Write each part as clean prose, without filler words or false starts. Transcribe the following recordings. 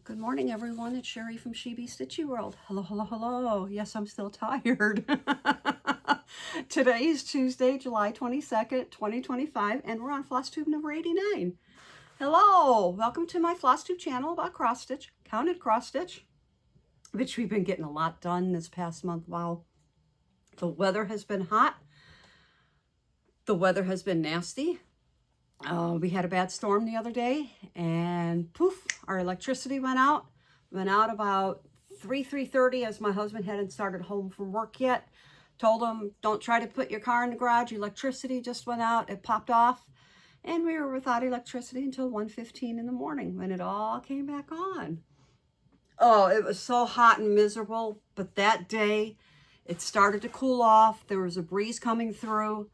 Good morning, everyone. It's Sherry from She Be Stitchy World. Hello, hello, hello. Yes, I'm still tired. Today is Tuesday, July 22nd, 2025, and we're on FlossTube number 89. Hello, welcome to my FlossTube channel about cross stitch, counted cross stitch, which we've been getting a lot done this past month. Wow. The weather has been hot. The weather has been nasty. We had a bad storm the other day, and poof, our electricity went out. Went out about 3:30 as my husband hadn't started home from work yet. Told him, don't try to put your car in the garage. Electricity just went out. It popped off. And we were without electricity until 1:15 in the morning when it all came back on. Oh, it was so hot and miserable. But that day, it started to cool off. There was a breeze coming through.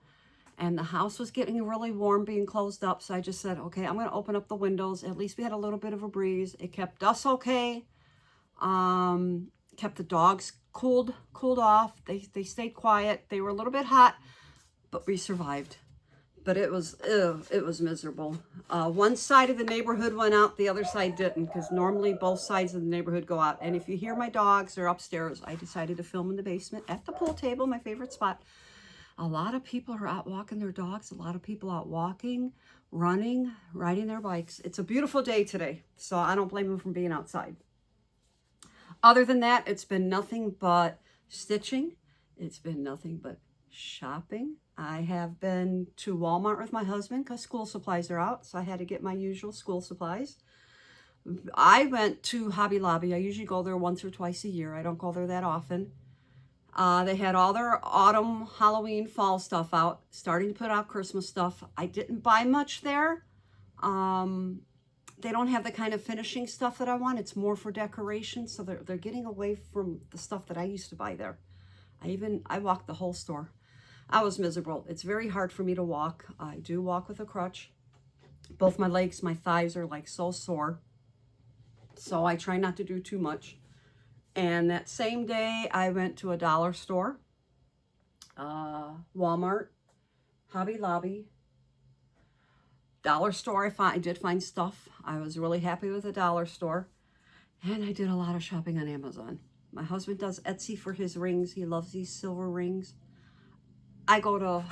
And the house was getting really warm being closed up. So I just said, okay, I'm going to open up the windows. At least we had a little bit of a breeze. It kept us okay. Kept the dogs cooled off. They stayed quiet. They were a little bit hot, but we survived. But it was miserable. One side of the neighborhood went out. The other side didn't, because normally both sides of the neighborhood go out. And if you hear my dogs, they're upstairs. I decided to film in the basement at the pool table, my favorite spot. A lot of people are out walking their dogs. A lot of people out walking, running, riding their bikes. It's a beautiful day today, so I don't blame them for being outside. Other than that, it's been nothing but stitching. It's been nothing but shopping. I have been to Walmart with my husband because school supplies are out, so I had to get my usual school supplies. I went to Hobby Lobby. I usually go there once or twice a year. I don't go there that often. They had all their autumn, Halloween, fall stuff out, starting to put out Christmas stuff. I didn't buy much there. They don't have the kind of finishing stuff that I want. It's more for decoration, so they're getting away from the stuff that I used to buy there. I walked the whole store. I was miserable. It's very hard for me to walk. I do walk with a crutch. Both my legs, my thighs are like so sore. So I try not to do too much. And that same day, I went to a dollar store, Walmart, Hobby Lobby, dollar store. I did find stuff. I was really happy with the dollar store. And I did a lot of shopping on Amazon. My husband does Etsy for his rings. He loves these silver rings. I go to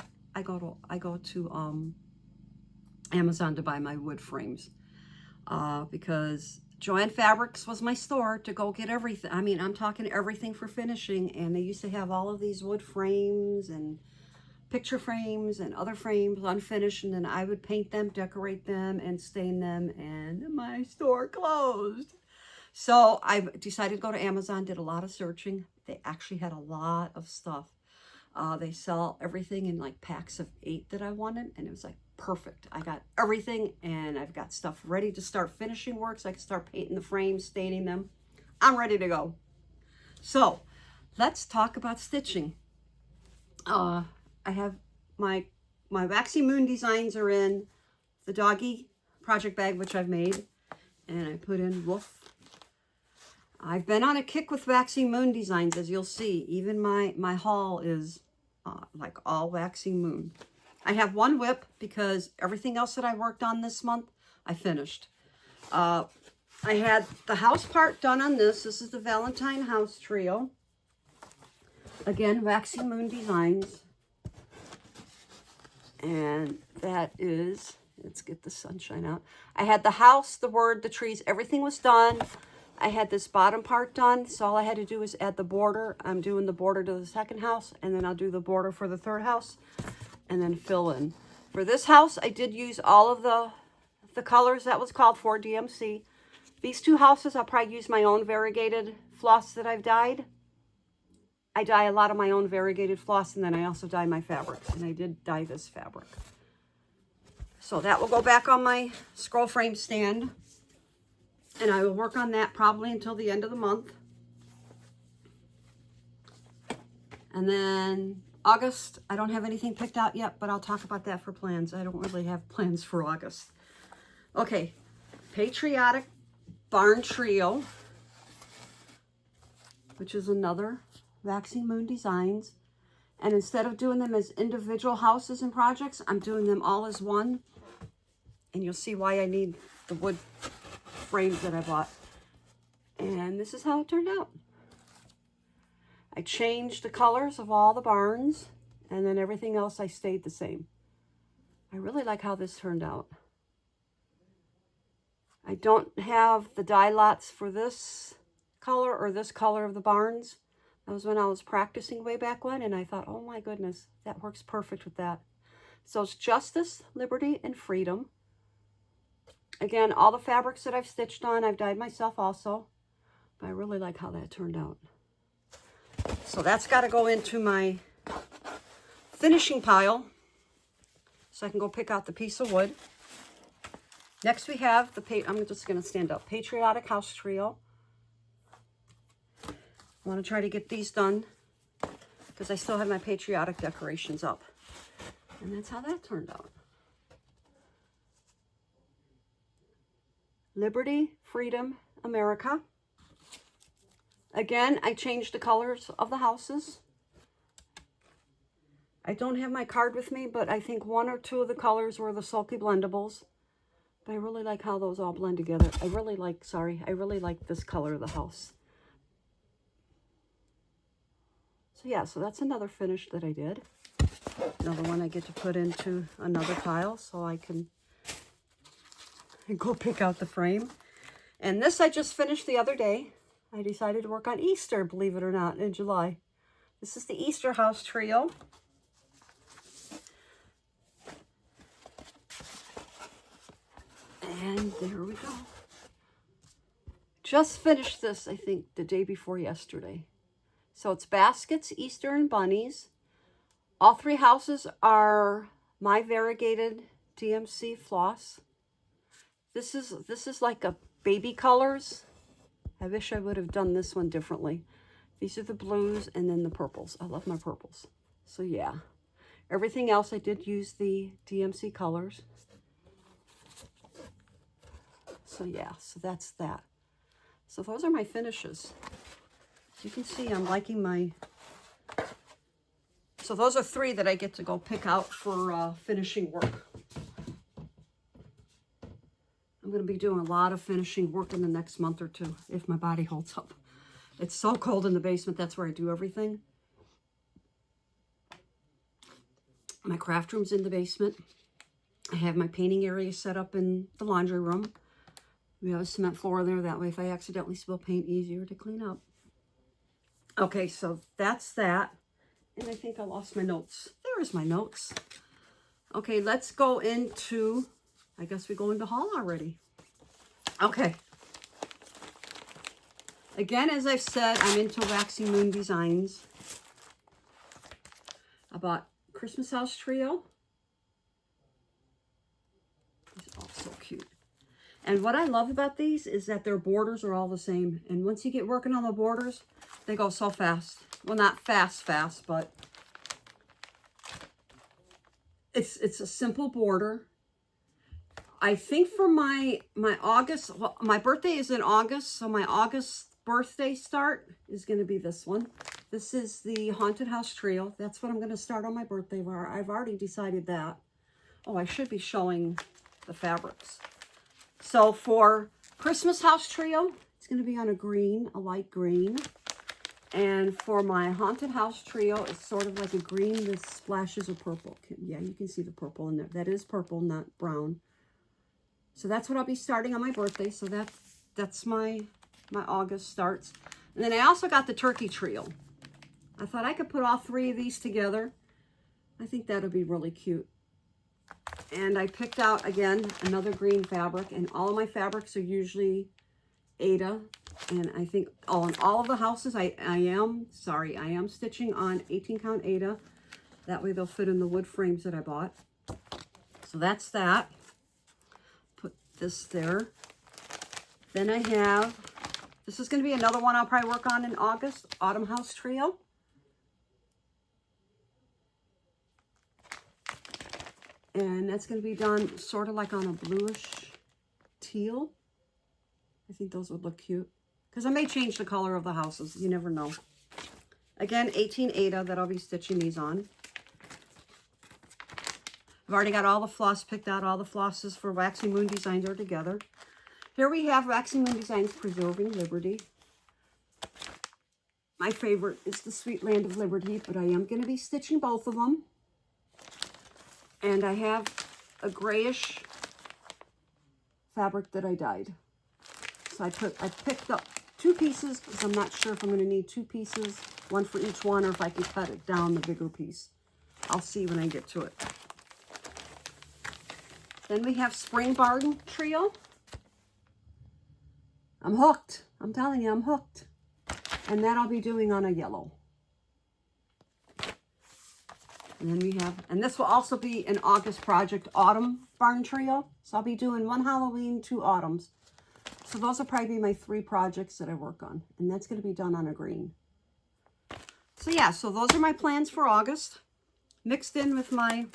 Amazon to buy my wood frames because Joann Fabrics was my store to go get everything. I mean, I'm talking everything for finishing. And they used to have all of these wood frames and picture frames and other frames unfinished. And then I would paint them, decorate them, and stain them. And my store closed. So I decided to go to Amazon, did a lot of searching. They actually had a lot of stuff. They sell everything in like packs of 8 that I wanted. And it was like, perfect. I got everything, and I've got stuff ready to start finishing work, so I can start painting the frames, staining them. I'm ready to go. So let's talk about stitching. I have my Waxy Moon designs are in the doggy project bag, which I've made, and I put in Woof. I've been on a kick with Waxy Moon designs, as you'll see. Even my haul is like all Waxy Moon. I have one whip because everything else that I worked on this month, I finished. I had the house part done on this. This is the Valentine House Trio. Again, Waxy Moon Designs. And that is, let's get the sunshine out. I had the house, the word, the trees, everything was done. I had this bottom part done, so all I had to do was add the border. I'm doing the border to the second house, and then I'll do the border for the third house. And then fill in. For this house, I did use all of the colors that was called for DMC. These two houses, I'll probably use my own variegated floss that I've dyed. I dye a lot of my own variegated floss, and then I also dye my fabrics. And I did dye this fabric. So that will go back on my scroll frame stand. And I will work on that probably until the end of the month. And then August, I don't have anything picked out yet, but I'll talk about that for plans. I don't really have plans for August. Okay, Patriotic Barn Trio, which is another Waxy Moon Designs. And instead of doing them as individual houses and projects, I'm doing them all as one. And you'll see why I need the wood frames that I bought. And this is how it turned out. I changed the colors of all the barns, and then everything else I stayed the same. I really like how this turned out. I don't have the die lots for this color or this color of the barns. That was when I was practicing way back when, and I thought, oh my goodness, that works perfect with that. So it's Justice, Liberty, and Freedom. Again, all the fabrics that I've stitched on, I've dyed myself also. But I really like how that turned out. So that's got to go into my finishing pile so I can go pick out the piece of wood. Next we have I'm just going to stand up, Patriotic House Trio. I want to try to get these done because I still have my patriotic decorations up. And that's how that turned out. Liberty, Freedom, America. Again, I changed the colors of the houses. I don't have my card with me, but I think one or two of the colors were the Sulky Blendables. But I really like how those all blend together. I really like this color of the house. So yeah, so that's another finish that I did. Another one I get to put into another pile so I can go pick out the frame. And this I just finished the other day. I decided to work on Easter, believe it or not, in July. This is the Easter House Trio. And there we go. Just finished this, I think, the day before yesterday. So it's baskets, Easter, and bunnies. All three houses are my variegated DMC floss. This is like a baby colors. I wish I would have done this one differently. These are the blues and then the purples. I love my purples. So yeah, everything else I did use the DMC colors. So yeah, so that's that. So those are my finishes. As you can see, I'm liking my... So those are three that I get to go pick out for finishing work. I'm going to be doing a lot of finishing work in the next month or two, if my body holds up. It's so cold in the basement. That's where I do everything. My craft room's in the basement. I have my painting area set up in the laundry room. We have a cement floor there. That way, if I accidentally spill paint, easier to clean up. Okay, so that's that. And I think I lost my notes. There's my notes. Okay, let's go into... I guess we go into haul already. Okay. Again, as I've said, I'm into Waxy Moon designs. I bought Christmas House Trio. These are all so cute. And what I love about these is that their borders are all the same. And once you get working on the borders, they go so fast. Well, not fast, but it's a simple border. I think for my August, well, my birthday is in August, so my August birthday start is going to be this one. This is the Haunted House Trio. That's what I'm going to start on my birthday. Where I've already decided that. Oh, I should be showing the fabrics. So for Christmas House Trio, it's going to be on a green, a light green. And for my Haunted House Trio, it's sort of like a green with splashes of purple. Yeah, you can see the purple in there. That is purple, not brown. So that's what I'll be starting on my birthday. So that's my August starts. And then I also got the Turkey Trio. I thought I could put all three of these together. I think that'll be really cute. And I picked out, again, another green fabric. And all of my fabrics are usually Aida. And I think, oh, in all of the houses, I am stitching on 18 count Aida. That way they'll fit in the wood frames that I bought. So that's that. Put this there. Then I have, this is going to be another one I'll probably work on in August, Autumn House Trio. And that's going to be done sort of like on a bluish teal. I think those would look cute. Because I may change the color of the houses. You never know. Again, 18 Aida that I'll be stitching these on. I've already got all the floss picked out. All the flosses for Waxy Moon Designs are together. Here we have Waxy Moon Designs Preserving Liberty. my favorite is the Sweet Land of Liberty, but I am going to be stitching both of them. And I have a grayish fabric that I dyed. So I picked up 2 pieces because I'm not sure if I'm going to need 2 pieces, one for each one, or if I can cut it down the bigger piece. I'll see when I get to it. Then we have Spring Barn Trio. I'm hooked. I'm telling you, I'm hooked. And that I'll be doing on a yellow. And then we have, and this will also be an August project, Autumn Barn Trio. So I'll be doing 1 Halloween, 2 autumns. So those will probably be my 3 projects that I work on. And that's going to be done on a green. So yeah, so those are my plans for August. Mixed in with my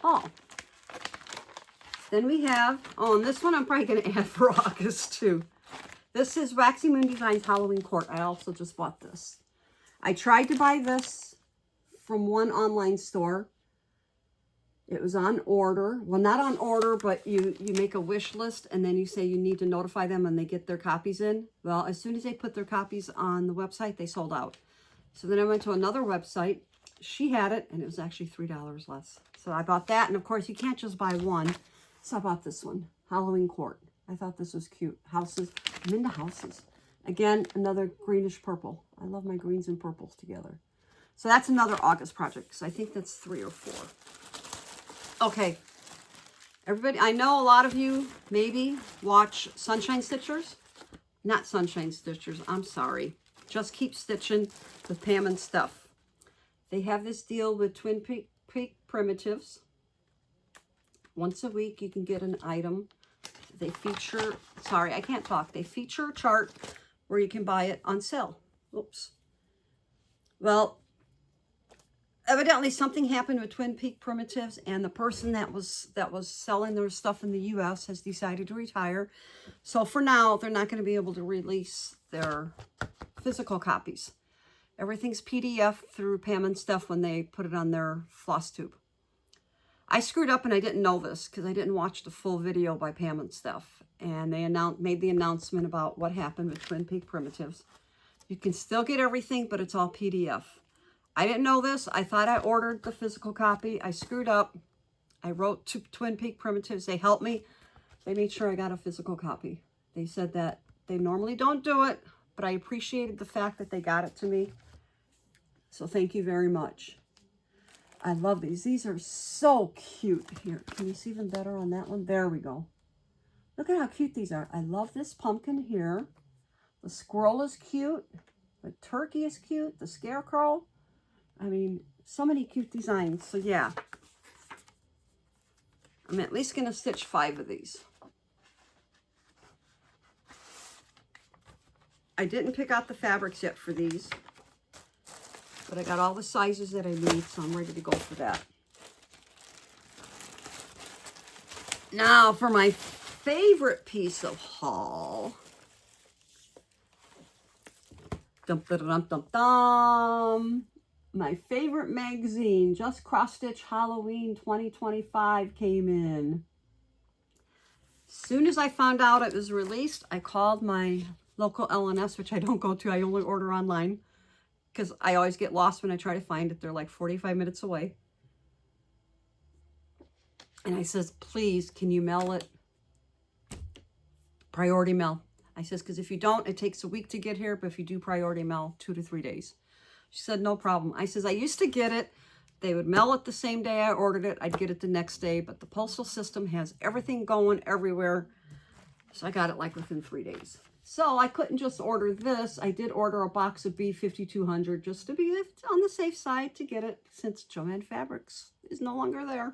haul. Then we have, oh, and this one I'm probably going to add for August too. This is Waxy Moon Designs Halloween Court. I also just bought this. I tried to buy this from one online store. It was on order. Well, not on order, but you make a wish list and then you say you need to notify them and they get their copies in. Well, as soon as they put their copies on the website, they sold out. So then I went to another website. She had it and it was actually $3 less. So I bought that. And of course, you can't just buy one. So I bought this one, Halloween Court. I thought this was cute. Houses. I'm into houses. Again, another greenish purple. I love my greens and purples together. So that's another August project. So I think that's 3 or 4. Okay. Everybody, I know a lot of you maybe watch Sunshine Stitchers. Not Sunshine Stitchers. I'm sorry. Just Keep Stitching with Pam and Stuff. They have this deal with Twin Peak Primitives. Once a week, you can get an item. They feature, sorry, I can't talk. They feature a chart where you can buy it on sale. Oops. Well, evidently something happened with Twin Peak Primitives, and the person that was selling their stuff in the U.S. has decided to retire. So for now, they're not going to be able to release their physical copies. Everything's PDF through Pam and Stuff when they put it on their FlossTube. I screwed up and I didn't know this because I didn't watch the full video by Pam and Stuff. And they made the announcement about what happened with Twin Peak Primitives. You can still get everything, but it's all PDF. I didn't know this. I thought I ordered the physical copy. I screwed up. I wrote to Twin Peak Primitives. They helped me. They made sure I got a physical copy. They said that they normally don't do it, but I appreciated the fact that they got it to me. So thank you very much. I love these. These are so cute. Here, can you see them better on that one? There we go. Look at how cute these are. I love this pumpkin here. The squirrel is cute. The turkey is cute. The scarecrow. I mean, so many cute designs. So yeah. I'm at least going to stitch 5 of these. I didn't pick out the fabrics yet for these. But I got all the sizes that I need, so I'm ready to go for that. Now for my favorite piece of haul. Dum, dum, dum, dum, dum. My favorite magazine, Just Crossstitch Halloween 2025 came in. As soon as I found out it was released, I called my local LNS, which I don't go to. I only order online. Because I always get lost when I try to find it. They're like 45 minutes away. And I says, please, can you mail it? Priority mail. I says, because if you don't, it takes a week to get here. But if you do priority mail, 2 to 3 days. She said, no problem. I says, I used to get it. They would mail it the same day I ordered it. I'd get it the next day. But the postal system has everything going everywhere. So I got it like within 3 days. So I couldn't just order this. I did order a box of B5200 just to be on the safe side to get it since Joanne Fabrics is no longer there.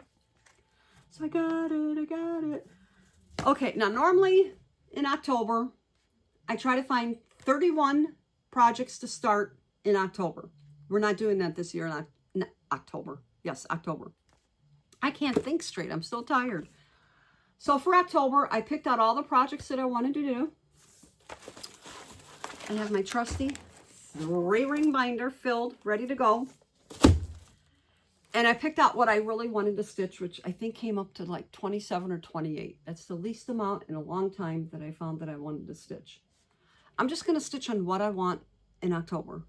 So I got it. Okay, now normally in October, I try to find 31 projects to start in October. We're not doing that this year in October. Yes, October. I can't think straight. I'm still tired. So for October, I picked out all the projects that I wanted to do. I have my trusty 3-ring binder filled, ready to go. And I picked out what I really wanted to stitch, which I think came up to like 27 or 28. That's the least amount in a long time that I found that I wanted to stitch. I'm just going to stitch on what I want in October.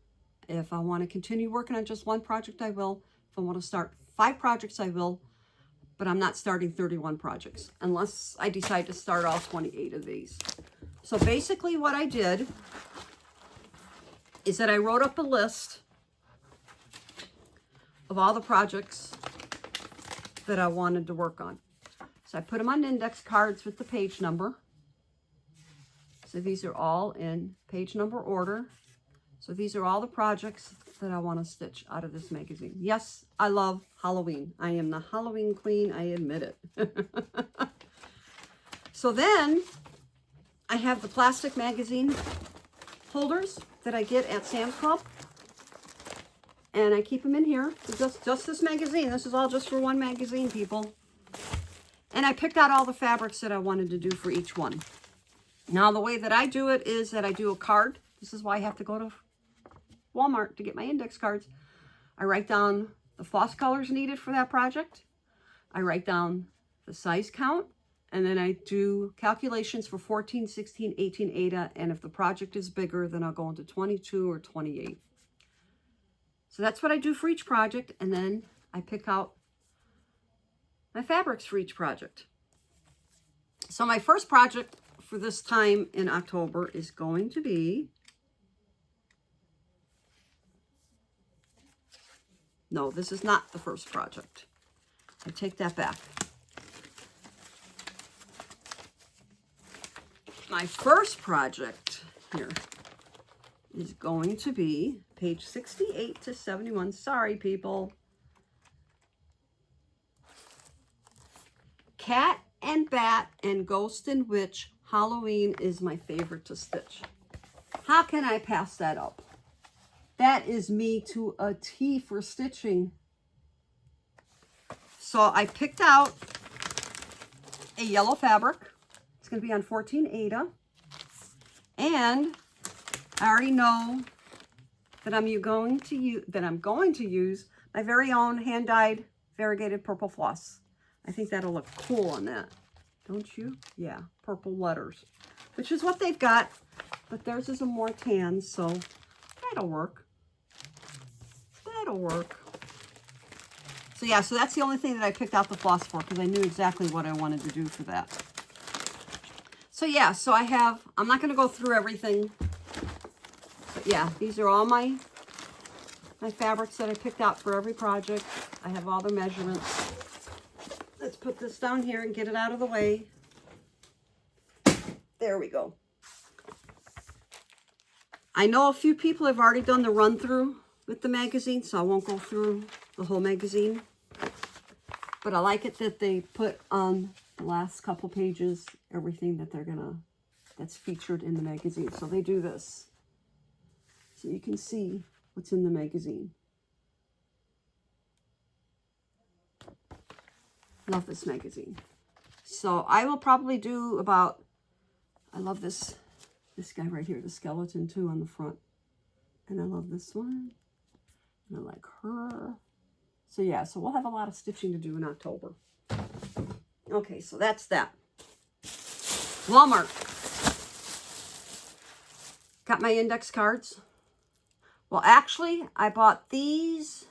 If I want to continue working on just one project, I will. If I want to start 5 projects, I will. But I'm not starting 31 projects unless I decide to start all 28 of these. So basically what I did is that I wrote up a list of all the projects that I wanted to work on. So I put them on index cards with the page number. So these are all in page number order. So these are all the projects that I want to stitch out of this magazine. Yes, I love Halloween. I am the Halloween queen, I admit it. So then I have the plastic magazine holders that I get at Sam's Club. And I keep them in here. Just this magazine. This is all just for one magazine, people. And I picked out all the fabrics that I wanted to do for each one. Now, the way that I do it is that I do a card. This is why I have to go to Walmart to get my index cards. I write down the floss colors needed for that project. I write down the size count. And then I do calculations for 14, 16, 18 Aida. And if the project is bigger, then I'll go into 22 or 28. So that's what I do for each project. And then I pick out my fabrics for each project. So my first project for this time in October is going to be, no, this is not the first project. I take that back. My first project here is going to be page 68 to 71. Sorry, people. Cat and Bat and Ghost and Witch Halloween is my favorite to stitch. How can I pass that up? That is me to a T for stitching. So I picked out a yellow fabric. It's going to be on 14 Aida. And I already know that I'm going to use my very own hand-dyed variegated purple floss. I think that'll look cool on that. Don't you? Yeah, purple letters, which is what they've got, but theirs is a more tan, so that'll work. That'll work. So yeah, so that's the only thing that I picked out the floss for, because I knew exactly what I wanted to do for that. So yeah, so I'm not going to go through everything, but yeah, these are all my fabrics that I picked out for every project. I have all the measurements. Let's put this down here and get it out of the way. There we go. I know a few people have already done the run through with the magazine, so I won't go through the whole magazine. But I like it that they put on the last couple pages everything that that's featured in the magazine. So they do this, so you can see what's in the magazine. Love this magazine. So I will probably do about, I love this guy right here, the skeleton too on the front. And I love this one. And I like her. So yeah, so we'll have a lot of stitching to do in October. Okay, so that's that. Walmart. Got my index cards. Well, actually, I bought these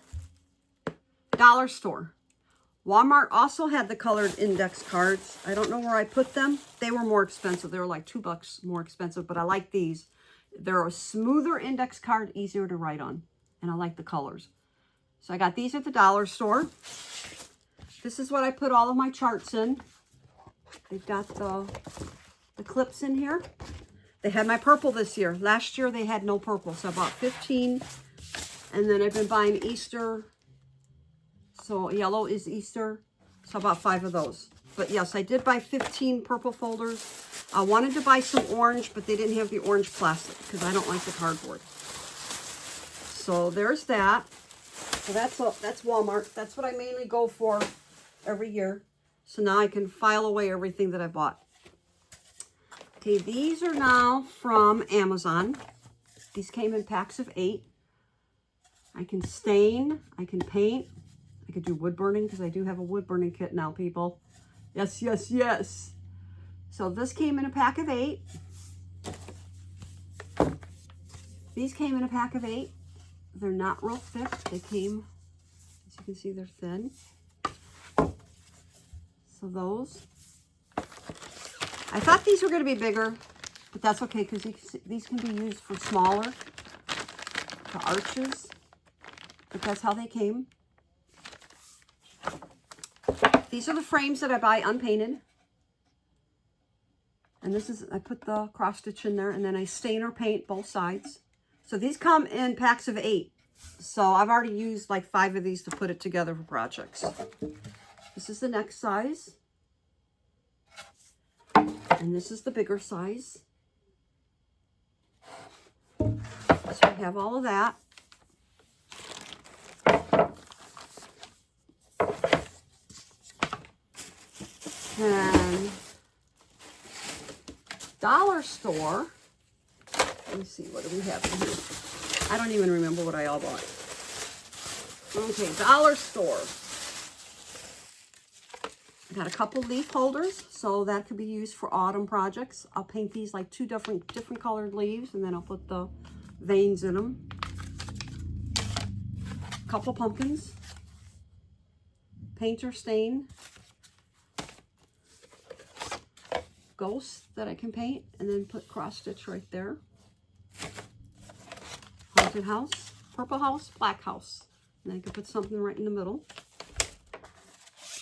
dollar store. Walmart also had the colored index cards. I don't know where I put them. They were more expensive. They were like $2 more expensive, but I like these. They're a smoother index card, easier to write on, and I like the colors. So I got these at the dollar store. This is what I put all of my charts in. They've got the clips in here. They had my purple this year. Last year they had no purple, so I bought 15. And then I've been buying Easter. So yellow is Easter. So I bought 5 of those. But yes, I did buy 15 purple folders. I wanted to buy some orange, but they didn't have the orange plastic because I don't like the cardboard. So there's that. So that's Walmart. That's what I mainly go for every year. So now I can file away everything that I bought. Okay, these are now from Amazon. These came in packs of 8. I can stain, I can paint, I could do wood burning because I do have a wood burning kit now, people. Yes, yes, yes. So this came in a pack of 8. These came in a pack of 8. They're not real thick. They came, as you can see, they're thin. So those. I thought these were going to be bigger, but that's okay because these can be used for smaller, for arches. But that's how they came. These are the frames that I buy unpainted. And this is, I put the cross stitch in there and then I stain or paint both sides. So these come in packs of 8. So I've already used like 5 of these to put it together for projects. This is the next size. And this is the bigger size. So we have all of that. And dollar store. Let me see, what do we have in here? I don't even remember what I all bought. Okay, dollar store. I got a couple leaf holders, so that could be used for autumn projects. I'll paint these like 2 different colored leaves, and then I'll put the veins in them. A couple pumpkins. Paint or stain. Ghosts that I can paint, and then put cross stitch right there. Haunted house, purple house, black house. And I can put something right in the middle.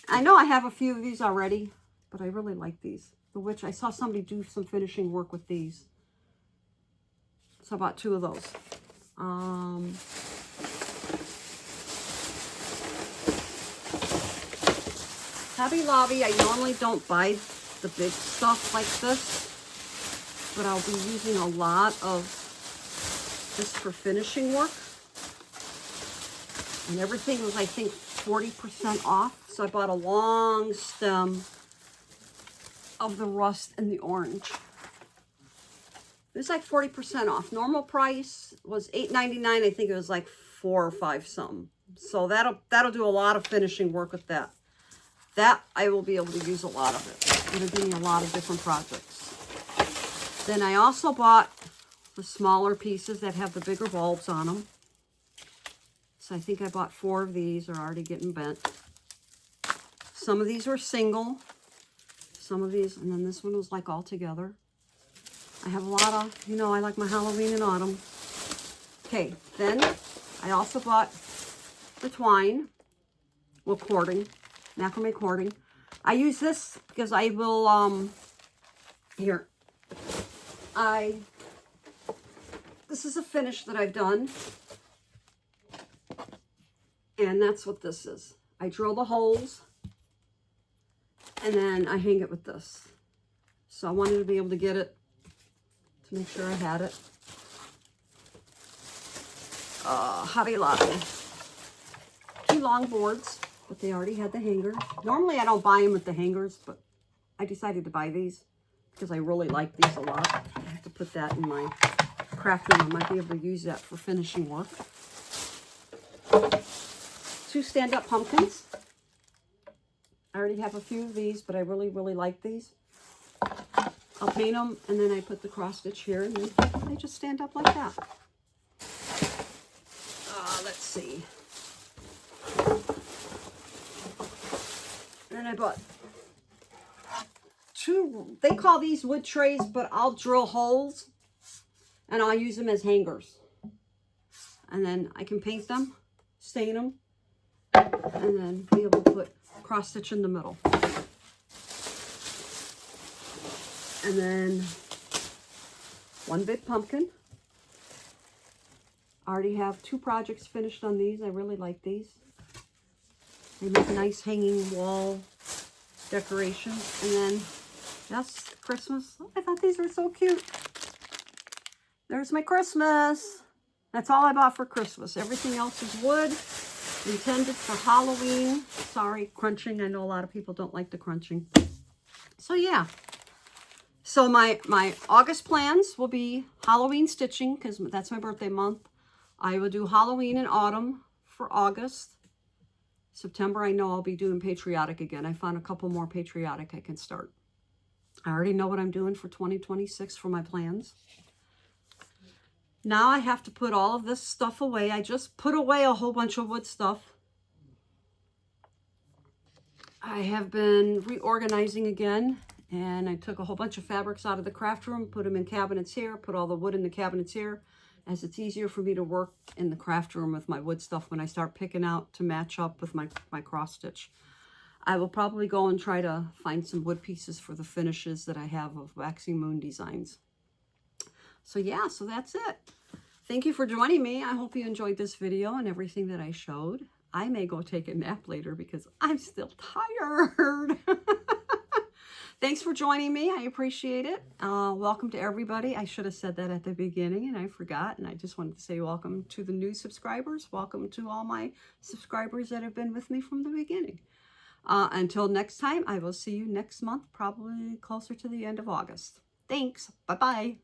I know I have a few of these already, but I really like these. The witch, I saw somebody do some finishing work with these. So I bought 2 of those. Hobby Lobby, I normally don't buy the big stuff like this, but I'll be using a lot of this for finishing work. And everything was, I think, 40% off. So I bought a long stem of the rust and the orange. It was like 40% off. Normal price was $8.99. I think it was like 4 or 5 something. So that'll do a lot of finishing work with that. That I will be able to use a lot of it. It'll give me a lot of different projects. Then I also bought the smaller pieces that have the bigger bulbs on them. So I think I bought 4 of these. They're already getting bent. Some of these were single. Some of these, and then this one was like all together. I have a lot of, you know, I like my Halloween and autumn. Okay, then I also bought the twine, well, cording, macrame cording. I use this because I will, this is a finish that I've done. And that's what this is. I drill the holes and then I hang it with this. So I wanted to be able to get it to make sure I had it. Hobby Lobby. 2 long boards, but they already had the hangers. Normally I don't buy them with the hangers, but I decided to buy these because I really like these a lot. I have to put that in my craft room. I might be able to use that for finishing work. 2 stand-up pumpkins. I already have a few of these, but I really, really like these. I'll paint them, and then I put the cross stitch here, and then they just stand up like that. Let's see. And then I bought 2, they call these wood trays, but I'll drill holes, and I'll use them as hangers. And then I can paint them, stain them, and then be able to put cross stitch in the middle. And then 1 big pumpkin. I already have 2 projects finished on these. I really like these. They make a nice hanging wall decoration. And then, yes, Christmas. Oh, I thought these were so cute. There's my Christmas. That's all I bought for Christmas. Everything else is wood, intended for Halloween. Sorry, crunching. I know a lot of people don't like the crunching. So yeah. So my August plans will be Halloween stitching, because that's my birthday month. I will do Halloween and autumn for August. September, I know I'll be doing patriotic again. I found a couple more patriotic I can start. I already know what I'm doing for 2026 for my plans. Now I have to put all of this stuff away. I just put away a whole bunch of wood stuff. I have been reorganizing again, and I took a whole bunch of fabrics out of the craft room, put them in cabinets here, put all the wood in the cabinets here, as it's easier for me to work in the craft room with my wood stuff when I start picking out to match up with my cross stitch. I will probably go and try to find some wood pieces for the finishes that I have of Waxing Moon designs. So yeah, so that's it. Thank you for joining me. I hope you enjoyed this video and everything that I showed. I may go take a nap later because I'm still tired. Thanks for joining me. I appreciate it. Welcome to everybody. I should have said that at the beginning and I forgot. And I just wanted to say welcome to the new subscribers. Welcome to all my subscribers that have been with me from the beginning. Until next time, I will see you next month, probably closer to the end of August. Thanks. Bye-bye.